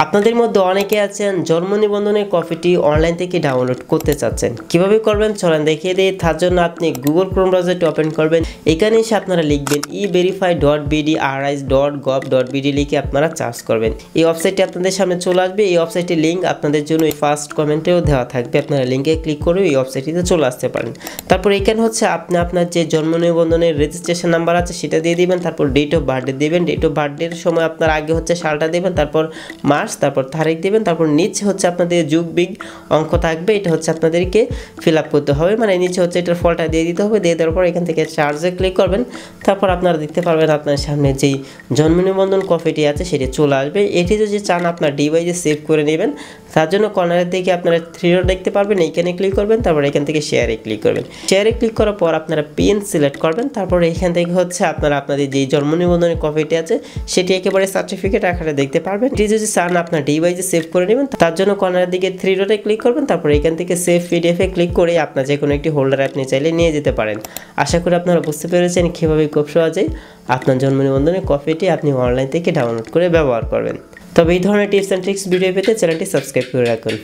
আপনাদের মধ্যে অনেকে আছেন জন্ম নিবন্ধনের কপিটি অনলাইন থেকে ডাউনলোড করতে চাচ্ছেন। কিভাবে করবেন চলেন দেখিয়ে দিই। তার জন্য আপনি গুগল ক্রোম ব্রাউজারটি ওপেন করবেন। এখানে এসে আপনারা লিখবেন everify.bd.ris.gov.bd লিখে আপনারা সার্চ করবেন। এই ওয়েবসাইটটি আপনাদের সামনে চলে আসবে। এই ওয়েবসাইটের লিঙ্ক আপনাদের জন্য ফার্স্ট কমেন্টেও দেওয়া থাকবে। আপনারা লিঙ্কে ক্লিক করে এই ওয়েবসাইটটিতে চলে আসতে পারেন। তারপর এখানে হচ্ছে আপনি আপনার যে জন্ম নিবন্ধনের রেজিস্ট্রেশন নাম্বার আছে সেটা দিয়ে দিবেন। তারপর ডেট অফ বার্থডে দিবেন। ডেট অফ বার্থডের সময় আপনার আগে হচ্ছে সালটা দিবেন, তারপর মাস, তারপর তারিখ দিবেন। তারপর নিচে হচ্ছে আপনাদের যুগ বিগ অঙ্ক থাকবে, এটা হচ্ছে আপনাদেরকে ফিল আপ করতে হবে, মানে নিচে হচ্ছে এটার ফলটা দিয়ে দিতে হবে। দিয়ে দেওয়ার পর এখান থেকে চার্জে ক্লিক করবেন। তারপর আপনারা দেখতে পারবেন আপনার সামনে যেই জন্ম নিবন্ধন কপিটি আছে সেটি চলে আসবে। এটি যদি চান আপনার ডিভাইসে সেভ করে নেবেন, তার জন্য কর্নারের দিকে আপনারা থ্রি ডট দেখতে পারবেন, এইখানে ক্লিক করবেন। তারপর এখান থেকে শেয়ারে ক্লিক করবেন। শেয়ারে ক্লিক করার পর আপনারা পিন সিলেক্ট করবেন। তারপর এখান থেকে হচ্ছে আপনারা আপনাদের যেই জন্ম নিবন্ধনের কপিটি আছে সেটি একেবারে সার্টিফিকেট আকারে দেখতে পারবেন। এটি যদি চান আপনার ডিভাইসে সেভ করে নেবেন, তার জন্য কর্নারের দিকে থ্রি ডটে ক্লিক করবেন। তারপর এখান থেকে সেভ পিডিএফে ক্লিক করে আপনার যে কোনো একটি হোল্ডারে আপনি চাইলে নিয়ে যেতে পারেন। আশা করি আপনারা বুঝতে পেরেছেন কীভাবে খুব সহজেই আপনার জন্ম নিবন্ধনের কপিটি আপনি অনলাইন থেকে ডাউনলোড করে ব্যবহার করবেন। তবে এই ধরনের টিপস অ্যান্ড ট্রিক্স ভিডিও পেতে চ্যানেলটি সাবস্ক্রাইব করে রাখুন।